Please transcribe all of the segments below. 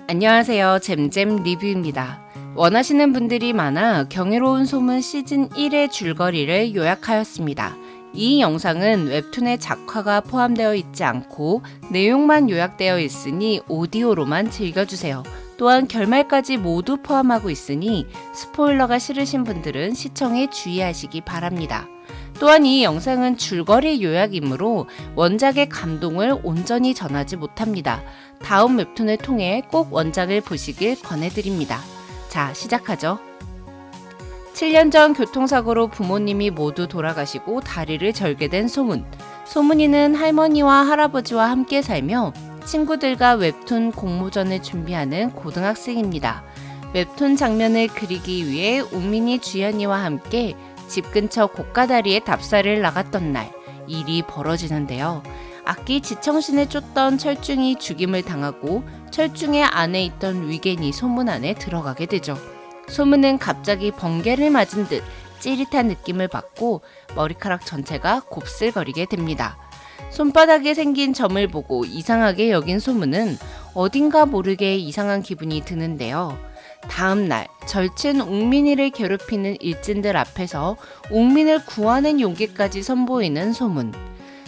안녕하세요. 잼잼 리뷰입니다. 원하시는 분들이 많아 경이로운 소문 시즌 1의 줄거리를 요약하였습니다. 이 영상은 웹툰의 작화가 포함되어 있지 않고 내용만 요약되어 있으니 오디오로만 즐겨주세요. 또한 결말까지 모두 포함하고 있으니 스포일러가 싫으신 분들은 시청에 주의하시기 바랍니다. 또한 이 영상은 줄거리 요약이므로 원작의 감동을 온전히 전하지 못합니다. 다음 웹툰을 통해 꼭 원작을 보시길 권해드립니다. 자, 시작하죠. 7년 전 교통사고로 부모님이 모두 돌아가시고 다리를 절게 된 소문. 소문이는 할머니와 할아버지와 함께 살며 친구들과 웹툰 공모전을 준비하는 고등학생입니다. 웹툰 장면을 그리기 위해 웅민이 주연이와 함께 집 근처 고가다리에 답사를 나갔던 날, 일이 벌어지는데요. 악기 지청신을 쫓던 철중이 죽임을 당하고 철중의 안에 있던 위겐이 소문 안에 들어가게 되죠. 소문은 갑자기 번개를 맞은 듯 찌릿한 느낌을 받고 머리카락 전체가 곱슬거리게 됩니다. 손바닥에 생긴 점을 보고 이상하게 여긴 소문은 어딘가 모르게 이상한 기분이 드는데요. 다음 날 절친 웅민이를 괴롭히는 일진들 앞에서 웅민을 구하는 용기까지 선보이는 소문.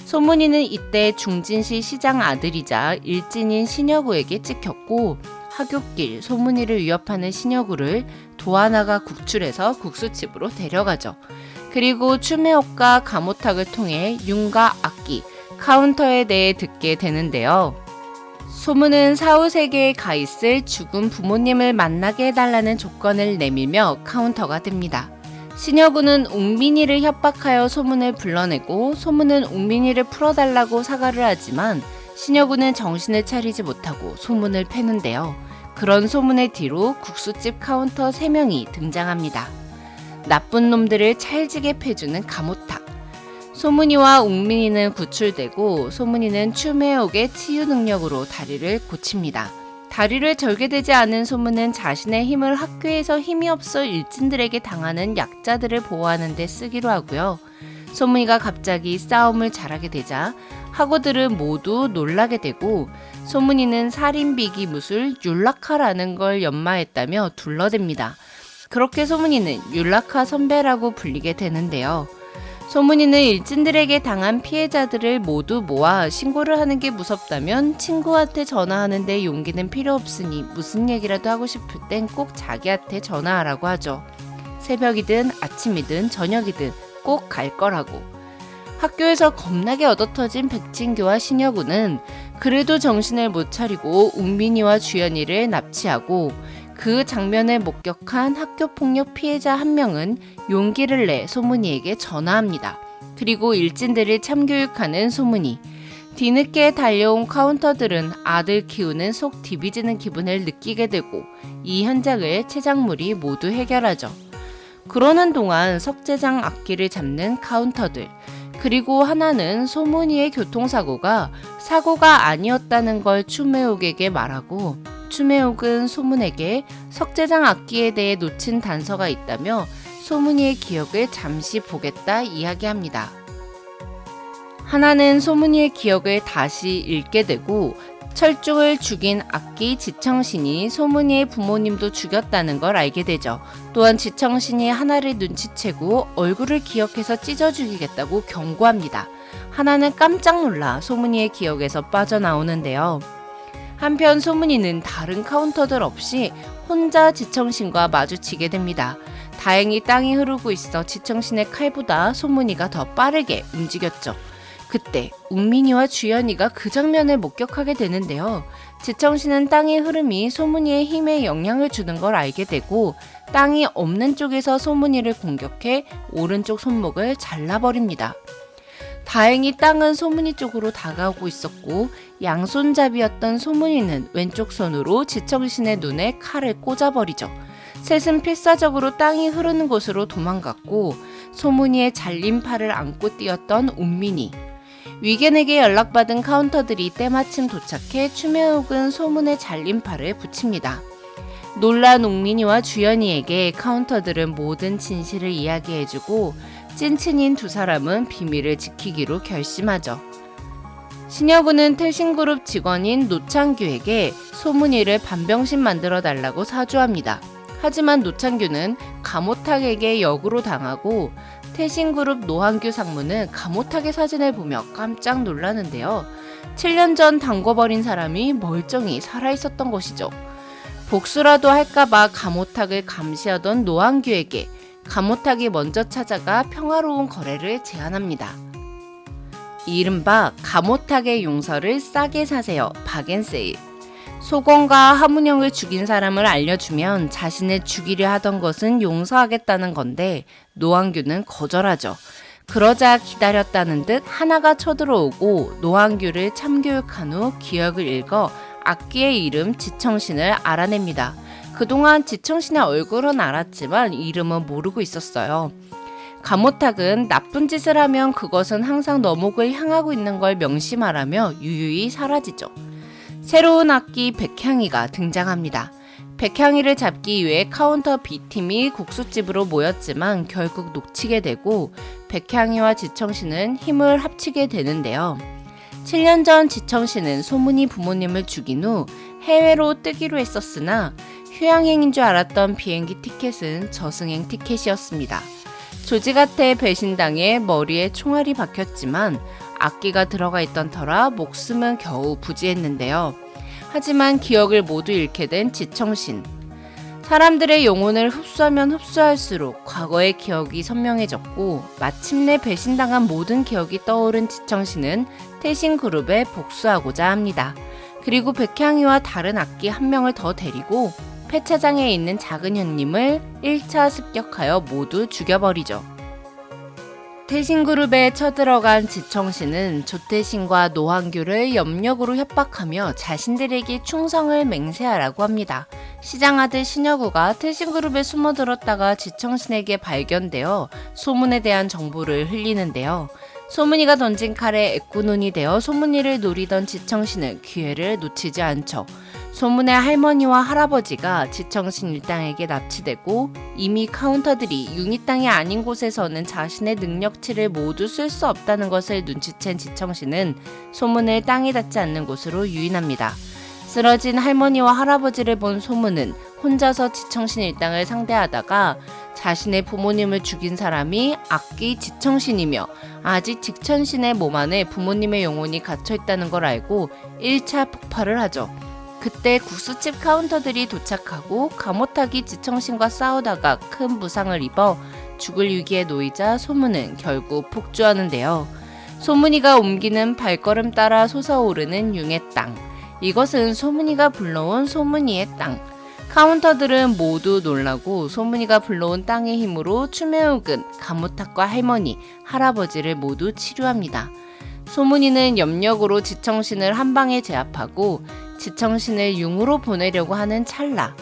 소문이는 이때 중진시 시장 아들이자 일진인 신여구에게 찍혔고 하굣길 소문이를 위협하는 신여구를 도하나가 구출해서 국수집으로 데려가죠. 그리고 추매옥과 가모탁을 통해 윤과 악기, 카운터에 대해 듣게 되는데요. 소문은 사후세계에 가 있을 죽은 부모님을 만나게 해달라는 조건을 내밀며 카운터가 됩니다. 신여구는 웅민이를 협박하여 소문을 불러내고 소문은 웅민이를 풀어달라고 사과를 하지만 신여구는 정신을 차리지 못하고 소문을 패는데요. 그런 소문의 뒤로 국수집 카운터 3명이 등장합니다. 나쁜 놈들을 찰지게 패주는 가모탁. 소문이와 웅민이는 구출되고 소문이는 추매옥의 치유 능력으로 다리를 고칩니다. 다리를 절게 되지 않은 소문은 자신의 힘을 학교에서 힘이 없어 일진들에게 당하는 약자들을 보호하는 데 쓰기로 하고요. 소문이가 갑자기 싸움을 잘하게 되자 학우들은 모두 놀라게 되고 소문이는 살인비기 무술 율라카라는 걸 연마했다며 둘러댑니다. 그렇게 소문이는 율라카 선배라고 불리게 되는데요. 소문이는 일진들에게 당한 피해자들을 모두 모아 신고를 하는 게 무섭다면 친구한테 전화하는데 용기는 필요 없으니 무슨 얘기라도 하고 싶을 땐 꼭 자기한테 전화하라고 하죠. 새벽이든 아침이든 저녁이든 꼭 갈 거라고. 학교에서 겁나게 얻어터진 백진규와 신여구는 그래도 정신을 못 차리고 웅민이와 주연이를 납치하고 그 장면을 목격한 학교폭력 피해자 한 명은 용기를 내 소문이에게 전화합니다. 그리고 일진들을 참교육하는 소문이. 뒤늦게 달려온 카운터들은 아들 키우는 속 디비지는 기분을 느끼게 되고 이 현장을 최장물이 모두 해결하죠. 그러는 동안 석재장 악기를 잡는 카운터들. 그리고 하나는 소문이의 교통사고가 사고가 아니었다는 걸 추매옥에게 말하고 추매옥은 소문에게 석재장 악기에 대해 놓친 단서가 있다며 소문이의 기억을 잠시 보겠다 이야기합니다. 하나는 소문이의 기억을 다시 읽게 되고 철중을 죽인 악기 지청신이 소문이의 부모님도 죽였다는 걸 알게 되죠. 또한 지청신이 하나를 눈치채고 얼굴을 기억해서 찢어 죽이겠다고 경고합니다. 하나는 깜짝 놀라 소문이의 기억에서 빠져나오는데요. 한편 소문이는 다른 카운터들 없이 혼자 지청신과 마주치게 됩니다. 다행히 땅이 흐르고 있어 지청신의 칼보다 소문이가 더 빠르게 움직였죠. 그때 웅민이와 주연이가 그 장면을 목격하게 되는데요. 지청신은 땅의 흐름이 소문이의 힘에 영향을 주는 걸 알게 되고 땅이 없는 쪽에서 소문이를 공격해 오른쪽 손목을 잘라버립니다. 다행히 땅은 소문이 쪽으로 다가오고 있었고 양손잡이였던 소문이는 왼쪽 손으로 지청신의 눈에 칼을 꽂아버리죠. 셋은 필사적으로 땅이 흐르는 곳으로 도망갔고 소문이의 잘린 팔을 안고 뛰었던 웅민이. 위겐에게 연락받은 카운터들이 때마침 도착해 추매옥은 소문의 잘린 팔을 붙입니다. 놀란 웅민이와 주연이에게 카운터들은 모든 진실을 이야기해주고 찐친인 두 사람은 비밀을 지키기로 결심하죠. 신여군은 태신그룹 직원인 노창규에게 소문이를 반병신 만들어 달라고 사주합니다. 하지만 노창규는 가모탁에게 역으로 당하고 태신그룹 노한규 상무는 가모탁의 사진을 보며 깜짝 놀라는데요. 7년 전 담궈버린 사람이 멀쩡히 살아있었던 것이죠. 복수라도 할까봐 가모탁을 감시하던 노한규에게 가모탁이 먼저 찾아가 평화로운 거래를 제안합니다. 이른바 가모탁의 용서를 싸게 사세요. 박앤세일. 소건과 하문영을 죽인 사람을 알려주면 자신을 죽이려 하던 것은 용서하겠다는 건데 노한규는 거절하죠. 그러자 기다렸다는 듯 하나가 쳐들어오고 노한규를 참교육한 후 기억을 읽어 악기의 이름 지청신을 알아냅니다. 그동안 지청신의 얼굴은 알았지만 이름은 모르고 있었어요. 가모탁은 나쁜 짓을 하면 그것은 항상 너목을 향하고 있는 걸 명심하라며 유유히 사라지죠. 새로운 악기 백향이가 등장합니다. 백향이를 잡기 위해 카운터 B팀이 국수집으로 모였지만 결국 놓치게 되고 백향이와 지청신은 힘을 합치게 되는데요. 7년 전 지청신은 소문이 부모님을 죽인 후 해외로 뜨기로 했었으나 휴양행인 줄 알았던 비행기 티켓은 저승행 티켓이었습니다. 조지같애 배신당해 머리에 총알이 박혔지만 악기가 들어가 있던 터라 목숨은 겨우 부지했는데요. 하지만 기억을 모두 잃게 된 지청신. 사람들의 영혼을 흡수하면 흡수할수록 과거의 기억이 선명해졌고 마침내 배신당한 모든 기억이 떠오른 지청신은 태신그룹에 복수하고자 합니다. 그리고 백향이와 다른 악기 한 명을 더 데리고 폐차장에 있는 작은 형님을 1차 습격하여 모두 죽여버리죠. 태신그룹에 쳐들어간 지청신은 조태신과 노한규를 염력으로 협박하며 자신들에게 충성을 맹세하라고 합니다. 시장아들 신여구가 태신그룹에 숨어들었다가 지청신에게 발견되어 소문에 대한 정보를 흘리는데요. 소문이가 던진 칼에 애꾸눈이 되어 소문이를 노리던 지청신은 기회를 놓치지 않죠. 소문의 할머니와 할아버지가 지청신 일당에게 납치되고 이미 카운터들이 융이 땅이 아닌 곳에서는 자신의 능력치를 모두 쓸 수 없다는 것을 눈치챈 지청신은 소문을 땅이 닿지 않는 곳으로 유인합니다. 쓰러진 할머니와 할아버지를 본 소문은 혼자서 지청신 일당을 상대하다가 자신의 부모님을 죽인 사람이 악기 지청신이며 아직 지청신의 몸 안에 부모님의 영혼이 갇혀있다는 걸 알고 1차 폭발을 하죠. 그때 국수집 카운터들이 도착하고 가모탁이 지청신과 싸우다가 큰 부상을 입어 죽을 위기에 놓이자 소문은 결국 폭주하는데요. 소문이가 옮기는 발걸음 따라 솟아오르는 융의 땅. 이것은 소문이가 불러온 소문이의 땅. 카운터들은 모두 놀라고 소문이가 불러온 땅의 힘으로 춤에 욱은 가모탁과 할머니, 할아버지를 모두 치료합니다. 소문이는 염력으로 지청신을 한 방에 제압하고 지청신을 융으로 보내려고 하는 찰나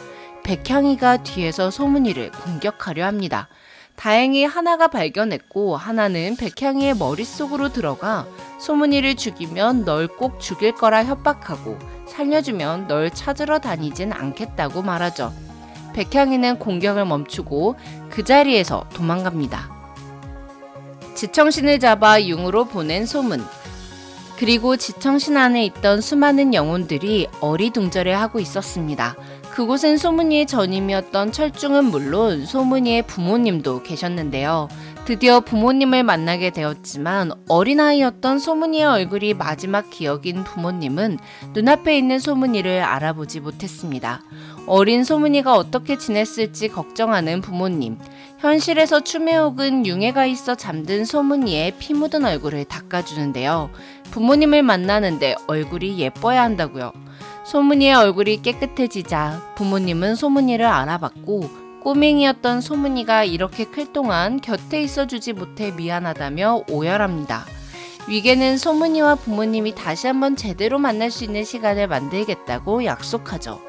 백향이가 뒤에서 소문이를 공격하려 합니다. 다행히 하나가 발견했고 하나는 백향이의 머릿속으로 들어가 소문이를 죽이면 널 꼭 죽일 거라 협박하고 살려주면 널 찾으러 다니진 않겠다고 말하죠. 백향이는 공격을 멈추고 그 자리에서 도망갑니다. 지청신을 잡아 융으로 보낸 소문. 그리고 지청신 안에 있던 수많은 영혼들이 어리둥절해하고 있었습니다. 그곳엔 소문이의 전임이었던 철중은 물론 소문이의 부모님도 계셨는데요. 드디어 부모님을 만나게 되었지만 어린아이였던 소문이의 얼굴이 마지막 기억인 부모님은 눈앞에 있는 소문이를 알아보지 못했습니다. 어린 소문이가 어떻게 지냈을지 걱정하는 부모님. 현실에서 춤에 혹은 융해가 있어 잠든 소문이의 피 묻은 얼굴을 닦아주는데요. 부모님을 만나는데 얼굴이 예뻐야 한다고요. 소문이의 얼굴이 깨끗해지자 부모님은 소문이를 알아봤고 꼬맹이였던 소문이가 이렇게 클 동안 곁에 있어주지 못해 미안하다며 오열합니다. 위계는 소문이와 부모님이 다시 한번 제대로 만날 수 있는 시간을 만들겠다고 약속하죠.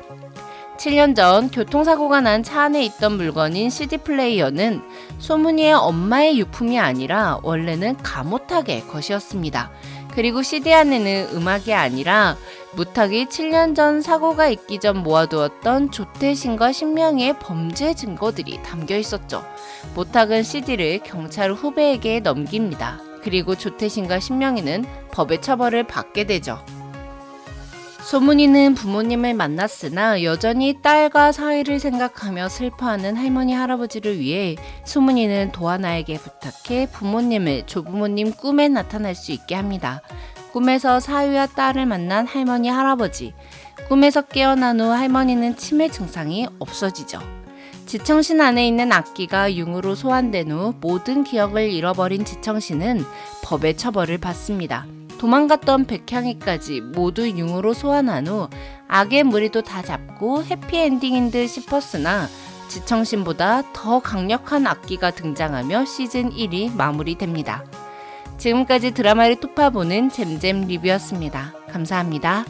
7년 전 교통사고가 난 차 안에 있던 물건인 CD 플레이어는 소문이의 엄마의 유품이 아니라 원래는 가모탁의 것이었습니다. 그리고 CD 안에는 음악이 아니라 무탁이 7년 전 사고가 있기 전 모아두었던 조태신과 신명의 범죄 증거들이 담겨 있었죠. 무탁은 CD를 경찰 후배에게 넘깁니다. 그리고 조태신과 신명이는 법의 처벌을 받게 되죠. 소문이는 부모님을 만났으나 여전히 딸과 사이를 생각하며 슬퍼하는 할머니 할아버지를 위해 소문이는 도하나에게 부탁해 부모님을 조부모님 꿈에 나타날 수 있게 합니다. 꿈에서 사위와 딸을 만난 할머니 할아버지. 꿈에서 깨어난 후 할머니는 치매 증상이 없어지죠. 지청신 안에 있는 악기가 융으로 소환된 후 모든 기억을 잃어버린 지청신은 법의 처벌을 받습니다. 도망갔던 백향이까지 모두 융으로 소환한 후 악의 무리도 다 잡고 해피엔딩인 듯 싶었으나 지청신보다 더 강력한 악기가 등장하며 시즌 1이 마무리됩니다. 지금까지 드라마를 톱파보는 잼잼 리뷰였습니다. 감사합니다.